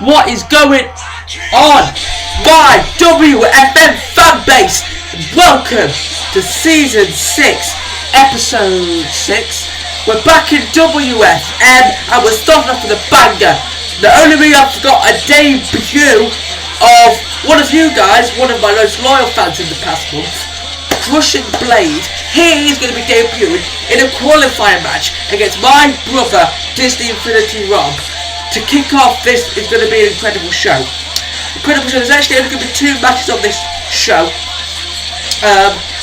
What is going on, my WFM fan base? Welcome to Season 6, Episode 6. We're back in WFM and we're starting off with a banger. The only reason I've got a debut of one of you guys, one of my most loyal fans in the past month, Crushing Blade. He is going to be debuting in a qualifying match against my brother, Disney Infinity Rob. To kick off, this is going to be an incredible show. There's actually only going to be 2 matches on this show.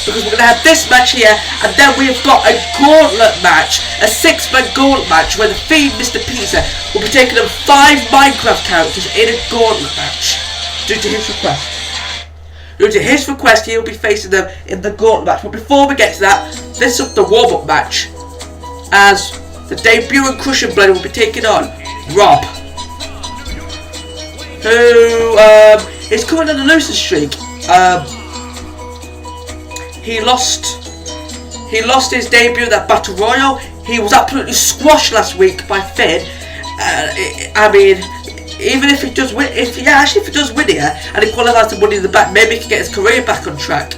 Because we're going to have this match here, and then we've got a Gauntlet match, a 6-man Gauntlet match, where the Fiend, Mr. Pizza, will be taking on 5 Minecraft characters in a Gauntlet match, due to his request. Due to his request, he will be facing them in the Gauntlet match. But before we get to that, this is the warm-up match, as the debuting Crushing Blade will be taking on Rob, who is coming on a losing streak. He lost his debut at that Battle Royal. He was absolutely squashed last week by Finn. I mean, even if he does win, if he does win here and he qualifies to Money in the Bank, maybe he can get his career back on track.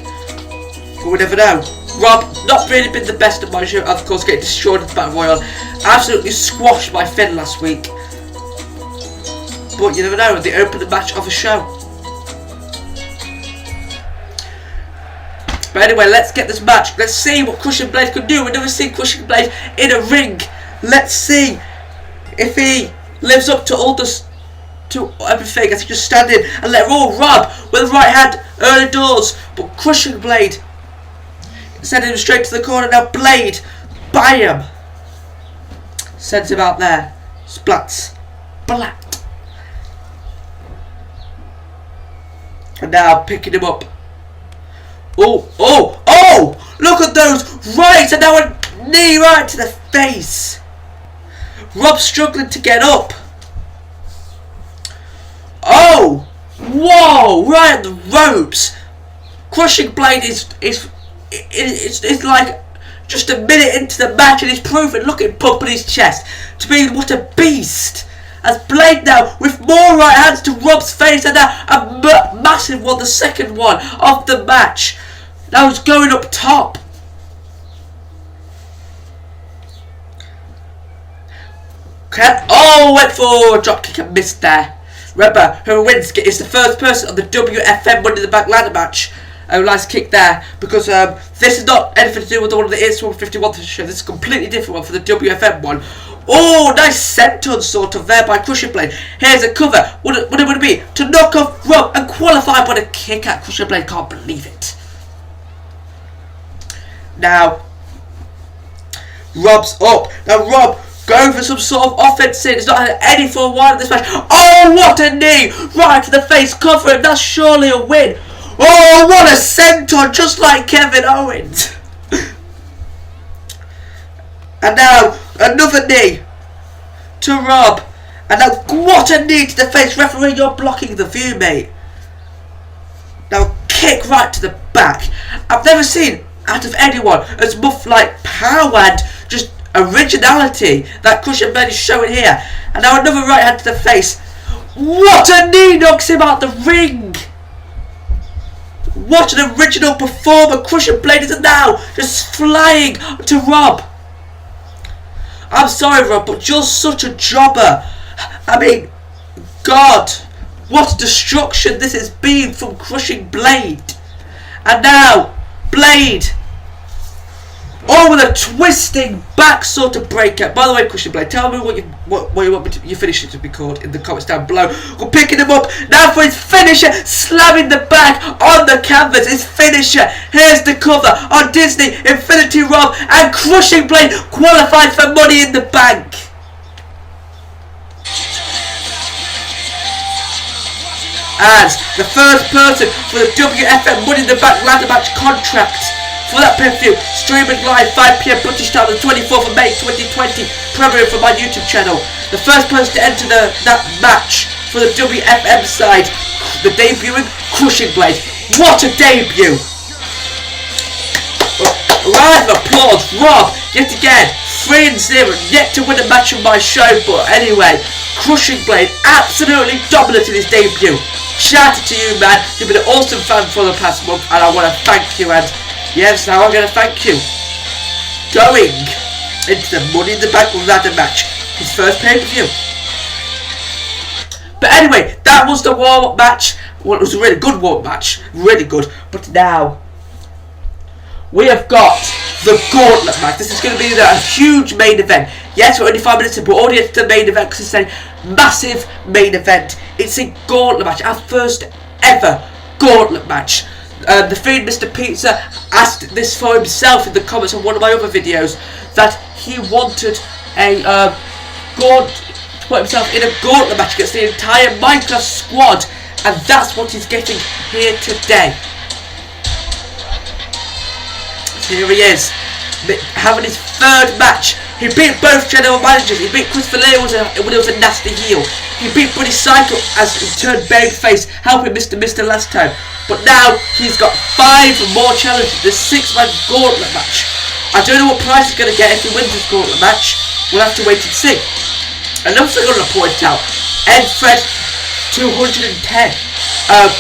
But we never know. Rob, not really been the best at my show, of course, getting destroyed in the Battle Royal. Absolutely squashed by Finn last week. But you never know, they open the match of a show. But anyway, let's get this match. Let's see what Crushing Blade can do. We've never seen Crushing Blade in a ring. Let's see if he lives up to all this, to everything. As he just stand in and let roll Rob with the right hand early doors. But Crushing Blade sending him straight to the corner. Now Blade, bam, sends him out there. Splats, splat. And now picking him up. Oh! Look at those rights, and now a knee right to the face. Rob's struggling to get up. Oh! Whoa! Right at the ropes. Crushing Blade is like just a minute into the match, and he's proven, look at him pumping his chest, to be what a beast. As Blade now with more right hands to Rob's face, and now a massive one, the second one of the match. Now he's going up top. Went for a drop kick and missed there. Remember, whoever wins is the first person on the WFM Money in the Bank ladder match. Nice kick there, because this is not anything to do with the one of the ES1 51 show. This is a completely different one for the WFM one. Oh, nice senton sort of there by Crushing Blade. Here's a cover. What it would be to knock off Rob and qualify, but a kick at Crushing Blade. Can't believe it. Now Rob's up. Now Rob going for some sort of offense in. It's not had any for a while in this match. Oh, what a knee right to the face, cover him. That's surely a win. Oh, what a senton, just like Kevin Owens. And now another knee to Rob. And now what a knee to the face. Referee, you're blocking the view, mate. Now kick right to the back. I've never seen out of anyone as much like power and just originality that Crushing Blade is showing here. And now another right hand to the face. What a knee, knocks him out the ring. What an original performer. Crushing Blade is now just flying to Rob. I'm sorry, Rob, but you're such a jobber. I mean, God, what destruction this has been from Crushing Blade. And now, Blade. Oh, with a twisting back sort of breaker. By the way, Crushing Blade, tell me what you want me to, your finisher to be called in the comments down below. We're picking him up now for his finisher, slamming the back on the canvas. His finisher. Here's the cover on Disney Infinity Rob, and Crushing Blade qualified for Money in the Bank. As the first person for the WFM Money in the Bank ladder match contract. For that pay-per-view, streaming live 5 PM British time on the 24th of May 2020, premiering from my YouTube channel. The first person to enter that match for the WFM side, the debuting Crushing Blade. What a debut! A round of applause. Rob, yet again, 3-0, yet to win a match on my show. But anyway, Crushing Blade absolutely dominated his debut. Shout out to you, man. You've been an awesome fan for the past month, and I want to thank you. And yes, now I'm going to thank you. Going into the Money in the Bank ladder match, his first pay-per-view. But anyway, that was the warm-up match. Well, it was a really good warm-up match, really good. But now we have got the Gauntlet match. This is going to be a huge main event. Yes, we're only 5 minutes in, but already into the main event because it's a massive main event. It's a Gauntlet match, our first ever Gauntlet match. The Fiend, Mr. Pizza, asked this for himself in the comments on one of my other videos that he wanted a Gauntlet. Put himself in a Gauntlet match against the entire Minecraft squad, and that's what he's getting here today. So here he is, having his third match. He beat both general managers. He beat Chris Valer when he was a nasty heel. He beat Buddy Cycle as he turned babyface, helping Mr. last time. But now he's got 5 more challenges. This 6-man Gauntlet match. I don't know what prize he's going to get if he wins this Gauntlet match. We'll have to wait and see. And I'm also going to point out, Fred 210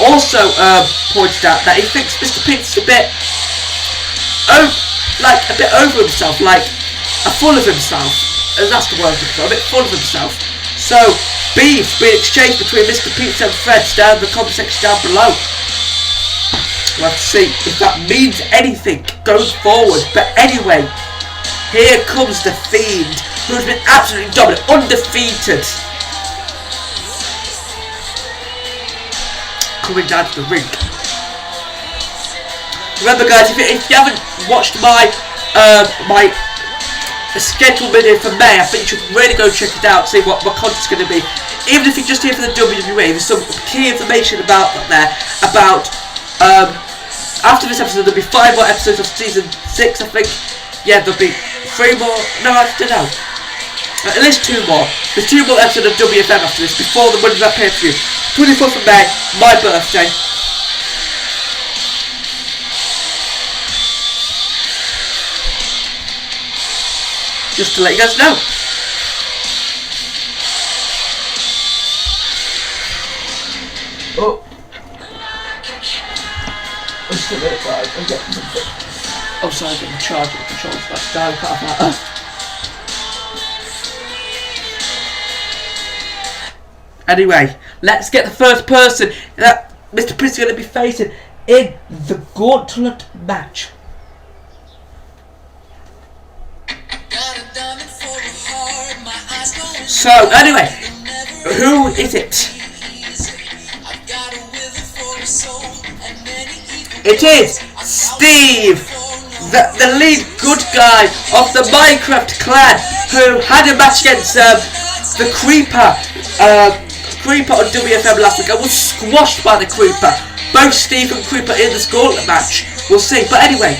also pointed out that he thinks Mr. Pizza's a bit over himself, like full of himself. And that's the word, a bit full of himself. So beef being exchanged between Mr. Pizza and Fred down in the comment section down below. We'll have to see if that means anything going forward. But anyway, here comes the Fiend, who's been absolutely dominant, undefeated. Coming down to the ring. Remember, guys, if you haven't watched my scheduled video for May, I think you should really go check it out, see what my content's going to be. Even if you're just here for the WWE, there's some key information about that there. About after this episode, there'll be 5 more episodes of season 6, I think. Yeah, there'll be 3 more. No, I don't know. At least 2 more. There's 2 more episodes of WFM after this, before the Monday Night Pay-Per-View. 24th of May, my birthday. Just to let you guys know. Oh. Just a minute, guys. Oh, sorry, I'm getting the charger. The controls back down. Can't have that. Anyway, let's get the first person that Mr. Prince is going to be facing in the Gauntlet match. So, anyway, who is it? It is Steve, the lead good guy of the Minecraft clan, who had a match against the Creeper on WFM last week and was squashed by the Creeper. Both Steve and Creeper in this Gauntlet match. We'll see. But anyway,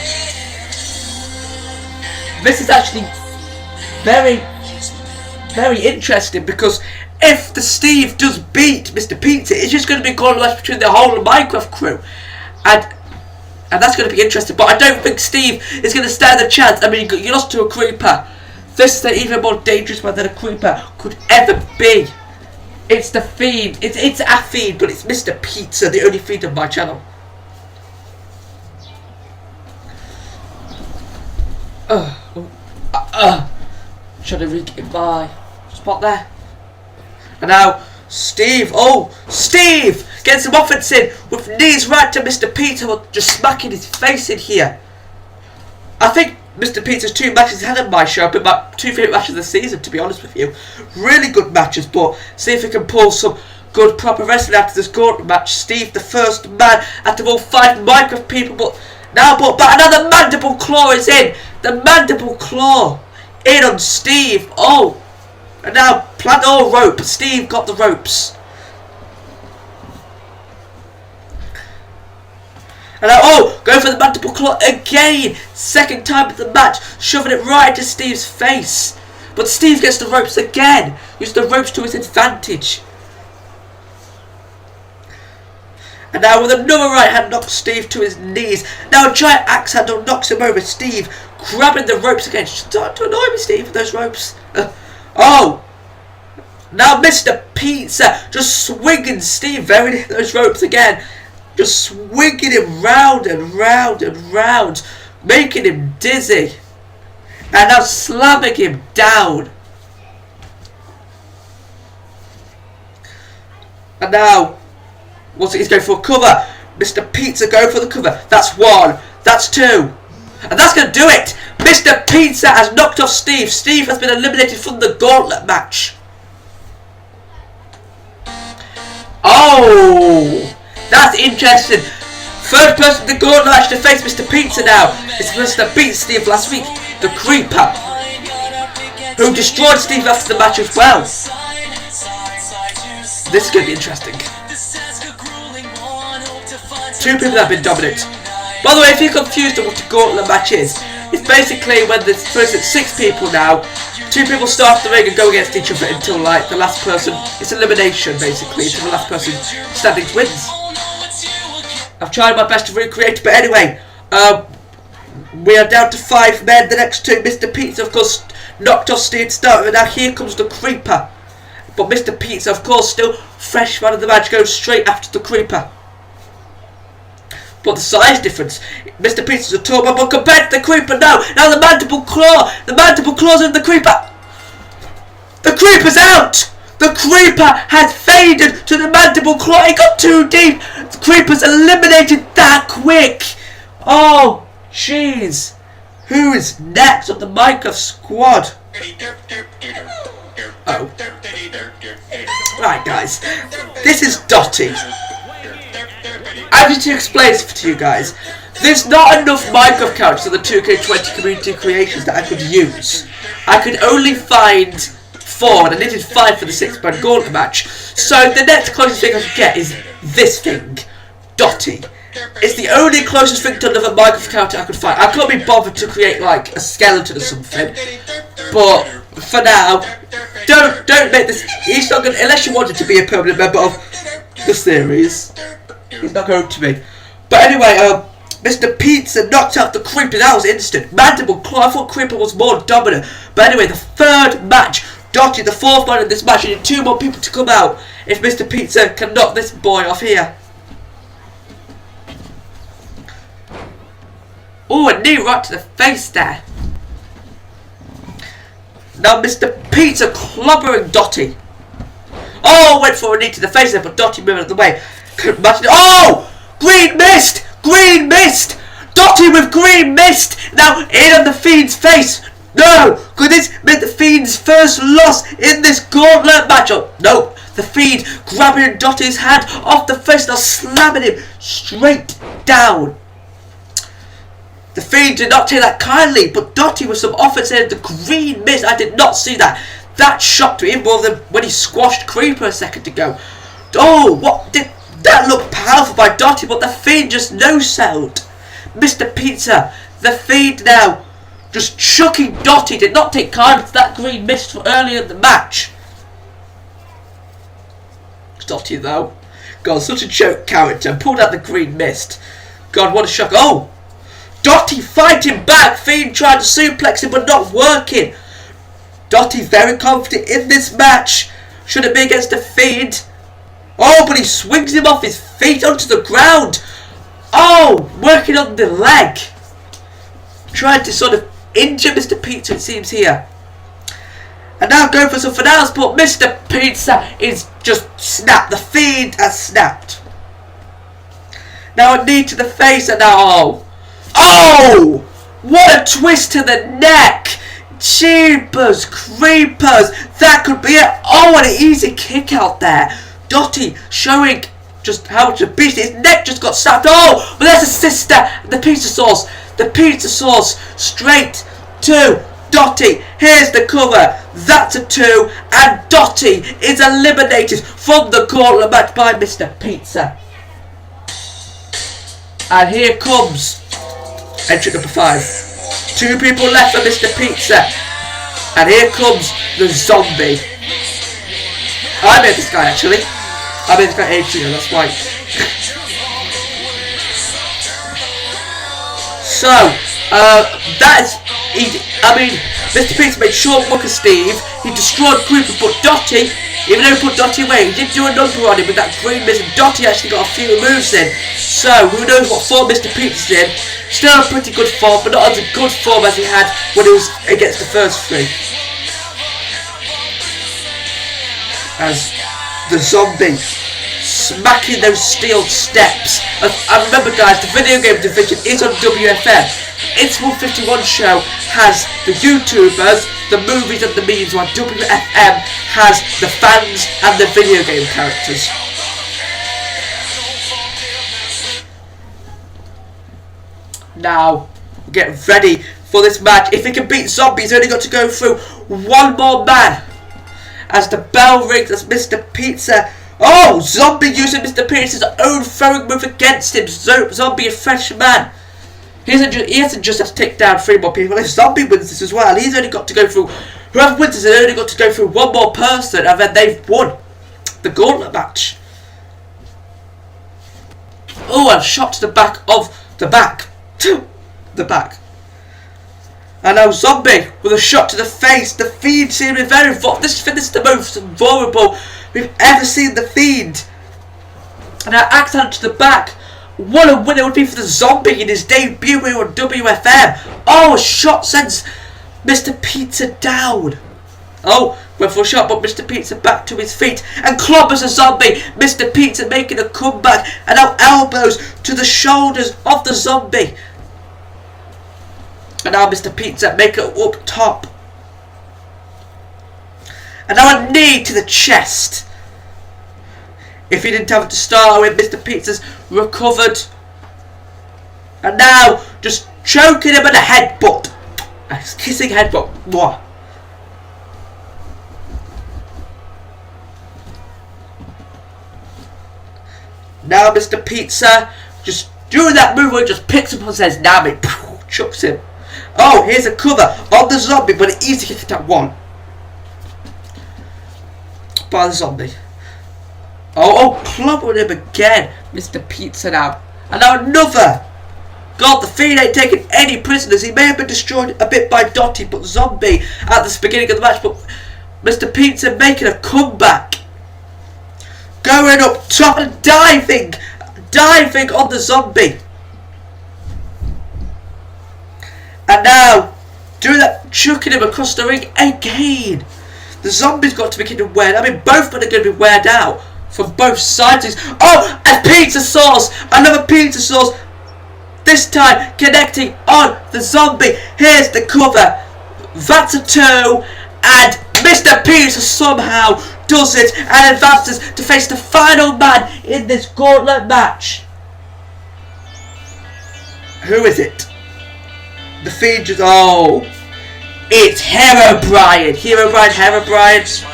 this is actually very interesting, because if the Steve does beat Mr. Pizza, it's just going to be a Gauntlet match between the whole Minecraft crew. And that's going to be interesting. But I don't think Steve is going to stand a chance. I mean, you lost to a Creeper. This is an even more dangerous man than a Creeper could ever be. It's the Fiend. It's a Fiend, but it's Mr. Pizza, the only Fiend on my channel. Trying to re-get my spot there. And now Steve. Oh, Steve gets some offense in with knees right to Mr. Pizza, just smacking his face in here. I think Mr. Pizza's 2 matches ahead of my show have been my 2 favourite matches of the season, to be honest with you. Really good matches, but see if he can pull some good proper wrestling after this Gauntlet match. Steve, the first man out of all 5 Minecraft people, but another mandible claw is in. The mandible claw in on Steve. Oh, and now plant all rope. Steve got the ropes. And now, going for the mandible claw again. Second time of the match, shoving it right into Steve's face. But Steve gets the ropes again. Uses the ropes to his advantage. And now with another right hand knocks Steve to his knees. Now a giant axe handle knocks him over. Steve grabbing the ropes again. Start to annoy me, Steve, with those ropes. Oh! Now Mr. Pizza just swinging Steve very near those ropes again. Just swinging him round and round and round. Making him dizzy. And now slamming him down. And now, he's going for a cover. Mr. Pizza going for the cover. That's one. That's two. And that's going to do it. Mr. Pizza has knocked off Steve. Steve has been eliminated from the Gauntlet match. Oh, that's interesting. Third person in the Gauntlet match to face Mr. Pizza now. It's the person that beat Steve last week. The Creeper. Who destroyed Steve after the match as well. This is going to be interesting. Two people that have been dominant. By the way, if you're confused on what a Gauntlet match is, it's basically when there's, for instance, 6 people now. 2 people start the ring and go against each other until like the last person. It's elimination basically until the last person standing wins. I've tried my best to recreate, but anyway, we are down to 5 men. The next 2, Mr. Pizza, of course, knocked off Steve Starter, and now here comes the Creeper. But Mr. Pizza, of course, still fresh man of the match, goes straight after the Creeper. But the size difference, Mr. Pizza's a tall man, but compared to the Creeper, now the mandible claw, the mandible claws in the Creeper. The Creeper's out. The Creeper has faded to the mandible claw. It got too deep. The Creeper's eliminated that quick. Oh, jeez. Who is next on the Minecraft squad? Oh. Right, guys. This is Dotty. I need to explain this to you guys. There's not enough Minecraft characters in the 2K20 community creations that I could use. I could only find 4, and I needed 5 for the 6-man Gauntlet match. So the next closest thing I could get is this thing, Dotty. It's the only closest thing to another Minecraft character I could find. I couldn't be bothered to create like a skeleton or something. But for now, don't make this. He's not gonna, unless you wanted to be a permanent member of the series. He's not going to be. But anyway, Mr. Pizza knocked out the Creeper. That was instant. Mandible Claw. I thought Creeper was more dominant. But anyway, the 3rd match. Dotty, the 4th man in this match. You need 2 more people to come out if Mr. Pizza can knock this boy off here. Oh, a knee right to the face there. Now Mr. Pizza clobbering Dotty. Oh, went for a knee to the face there, but Dotty moved out of the way. Oh! Green mist! Green mist! Dotty with green mist! Now in on the Fiend's face! No! Could this be the Fiend's first loss in this Gauntlet match? Oh, no! The Fiend grabbing Dotty's hand off the face, now slamming him straight down. The Fiend did not take that kindly, but Dotty with some offense in the green mist. I did not see that. That shocked me more than when he squashed Creeper a second ago. Oh, what did... That looked powerful by Dotty, but the Fiend just no-sold. Mr. Pizza, the Fiend now, just chucking Dotty, did not take kindly to that green mist from earlier in the match. Dotty though, God, such a joke character, pulled out the green mist. God, what a shock. Oh! Dotty fighting back, Fiend tried to suplex him but not working. Dotty very confident in this match. Should it be against the Fiend? Oh, but he swings him off his feet onto the ground. Oh, working on the leg. Trying to sort of injure Mr. Pizza, it seems here. And now going for something else, but Mr. Pizza is just snapped. The Fiend has snapped. Now a knee to the face and now, oh. Oh! What a twist to the neck. Jeepers creepers. That could be it. Oh, what an easy kick out there. Dotty showing just how much a beast. His neck just got snapped. Oh, but there's a sister. The pizza sauce. The pizza sauce straight to Dotty. Here's the cover. That's a 2. And Dotty is eliminated from the Gauntlet match by Mr. Pizza. And here comes entrant number 5. 2 people left for Mr. Pizza. And here comes the zombie. I made this guy actually. I made this guy Adrian, that's right. So, Mr. Pizza made short work of Steve. He destroyed Creeper, but Dotty, even though he put Dotty away, he did do a number on him with that green mist, and Dotty actually got a few moves in. So, who knows what form Mr. Pizza's in. Still a pretty good form, but not as a good form as he had when he was against the first three. As the zombie smacking those steel steps. I remember, guys, the video game division is on WFM. Its 151 show has the YouTubers, the movies and the memes, while WFM has the fans and the video game characters. Now, get ready for this match. If he can beat Zombie, he's only got to go through one more man. As the bell rings, as Mr. Pizza... Oh! Zombie using Mr. Pizza's own throwing move against him. Zombie, a fresh man. He hasn't just had to take down 3 more people. If Zombie wins this as well, he's only got to go through... Whoever wins this has only got to go through one more person, and then they've won the Gauntlet match. Oh, and shot to the back of the back. The back. And now Zombie with a shot to the face. The Fiend seeming very vulnerable. This is the most vulnerable we've ever seen the Fiend. And now Axel to the back. What a win it would be for the Zombie in his debut here on WFM. Oh, a shot sends Mr. Pizza down. Oh, went for a shot, but Mr. Pizza back to his feet and clobbers a Zombie. Mr. Pizza making a comeback, and now elbows to the shoulders of the Zombie. And now Mr. Pizza making it up top. And now a knee to the chest. If he didn't have it to start with, Mr. Pizza's recovered. And now just choking him in the headbutt. A kissing headbutt. Mwah. Now Mr. Pizza just doing that move where he just picks up and says, "Damn it," chucks him. Oh, here's a cover on the Zombie, but it's easy to hit that one. By the Zombie. Oh, clubbing him again. Mr. Pizza now. And now another. God, the Fiend ain't taking any prisoners. He may have been destroyed a bit by Dotty, but Zombie at the beginning of the match. But Mr. Pizza making a comeback. Going up top and diving. Diving on the Zombie. And now, doing that, chucking him across the ring again. The Zombie's got to be getting weird. I mean, both men are going to be weared out from both sides. Oh, a pizza sauce. Another pizza sauce. This time, connecting on the Zombie. Here's the cover. That's a 2. And Mr. Pizza somehow does it and advances to face the final man in this Gauntlet match. Who is it? The Fiend just... Oh, it's Herobrine. Herobrine.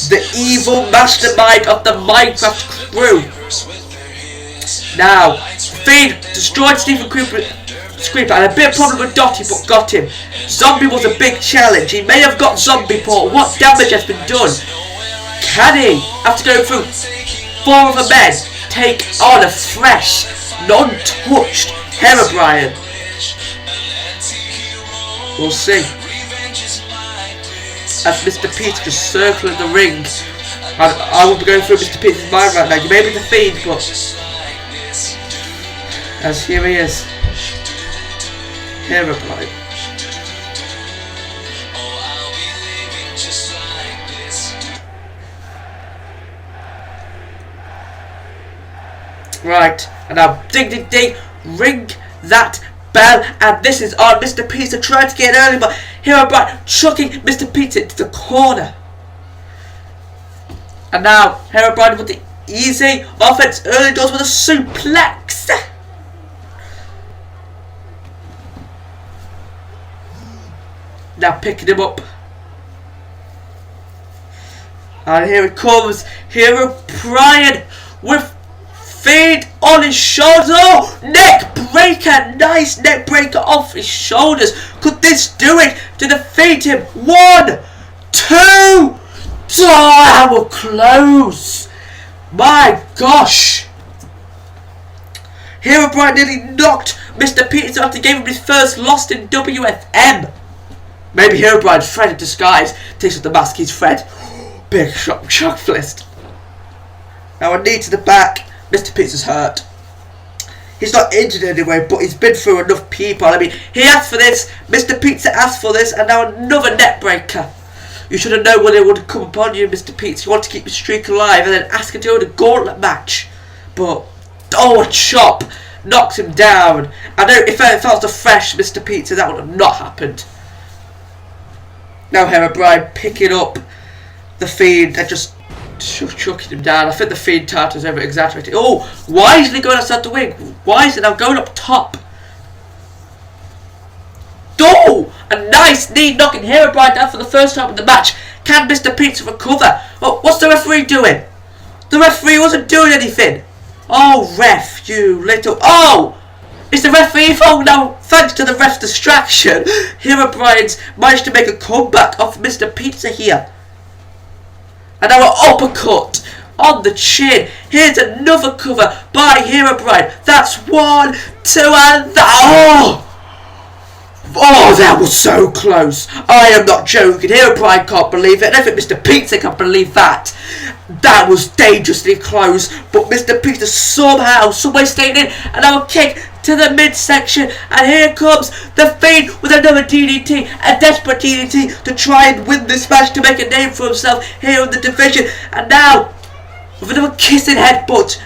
The evil mastermind of the Minecraft crew. Now, Fiend destroyed Stephen Creeper and a bit of problem with Dotty, but got him. Zombie was a big challenge. He may have got Zombie, but what damage has been done? Can he, after going through 4 other men, take on a fresh, non-touched Herobrine? We'll see. As Mr. Pizza just circling the ring. I will be going through Mr. Pizza's mind right now. You may be the Fiend, but... As here he is. Herobrine. Right, and now ding, ring that bell, and this is on. Mr. Pizza trying to get early, but Herobrine chucking Mr. Pizza into the corner. And now Herobrine with the easy offense early doors with a suplex. Now picking him up. And here it comes. Herobrine with Fiend on his shoulders. Oh, neck breaker. Nice neck breaker off his shoulders. Could this do it to defeat him? 1, 2. Oh, that was close. My gosh. Hero Brian nearly knocked Mr. Pizza after gave him his first loss in WFM. Maybe Hero Brian's Fred in disguise. Takes off the mask, he's Fred. Big shock fist. Now a knee to the back. Mr. Pizza's hurt. He's not injured anyway, but he's been through enough people. I mean, he asked for this, Mr. Pizza asked for this, and now another neck breaker. You should have known when it would come upon you, Mr. Pizza. You want to keep your streak alive and then ask him to go to the Gauntlet match. But, oh, a chop knocks him down. I know if it felt the fresh Mr. Pizza, that would have not happened. Now Hero Brian picking up the Fiend and just chucking him down. I think the Fiend title is over exaggerated. Oh, why isn't he going outside the wing? Why is it now going up top? Oh, a nice knee knocking Hero Brian down for the first time in the match. Can Mr. Pizza recover? Oh, what's the referee doing? The referee wasn't doing anything. Oh, ref, you little... Oh! It's the referee fault now, thanks to the ref's distraction. Hero Brian's managed to make a comeback off Mr. Pizza here. And now an uppercut on the chin. Here's another cover by Hero Brian. That's 1, 2, and that. Oh, that was so close. I am not joking. Hero Brian can't believe it. And I think Mr. Pizza can't believe that. That was dangerously close. But Mr. Pizza somehow, someway stayed in. And now a kick to the midsection. And here comes the Fiend with another DDT. A desperate DDT to try and win this match, to make a name for himself here in the division. And now, with another kissing headbutt.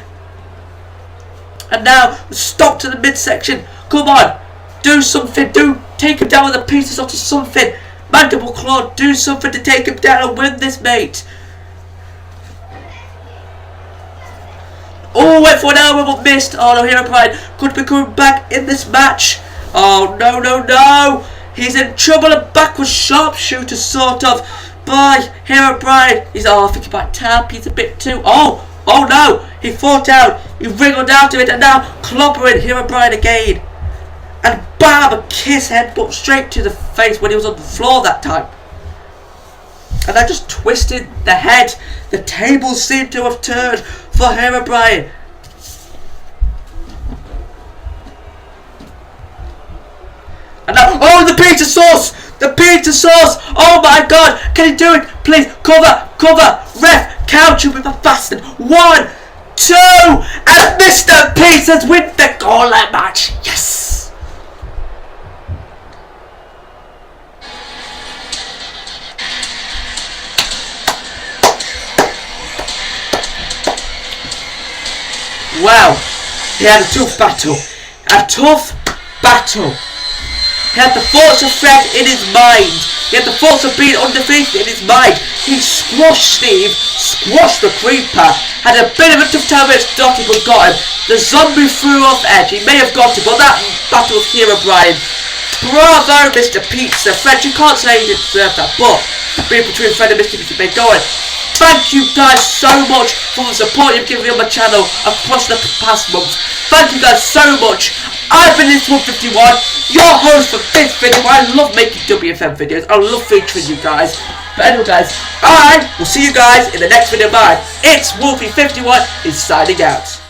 And now, stop to the midsection. Come on. Do something. Take him down with a piece of something. Mandible Claw, do something to take him down and win this, mate. Oh, went for an elbow but missed. Oh no, Hero Brian could be coming back in this match. Oh no, no, no. He's in trouble. A backwards sharpshooter sort of by Hero Brian. He's thinking about tap. He's a bit too. Oh no. He fought out. He wriggled out of it and now clobbering Hero Brian again. And bam, a kiss headbutt straight to the face when he was on the floor that time. And I just twisted the head. The tables seemed to have turned for Hero Brian. And now, oh, the pizza sauce! The pizza sauce! Oh my god, can he do it? Please, cover! Ref, count you with a bastard. 1, 2, and Mr. Pizza's win the Gauntlet match. Yes! Wow, he had a tough battle. He had the thoughts of Fred in his mind. He had the thoughts of being undefeated in his mind. He squashed Steve, squashed the Creeper, had a bit of a tough time with Dottie but got him. The zombie threw off Edge, he may have got him, but that battle with Hero Brian. Bravo, Mr. Pizza. Fred, you can't say he didn't deserve that, but being between Fred and Mr. Pizza been going. Thank you guys so much for the support you've given me on my channel across the past months. Thank you guys so much. I've been this 151, your host for this video. I love making WFM videos. I love featuring you guys. But anyway guys, I will see you guys in the next video. Bye. It's Wolfie51 is signing out.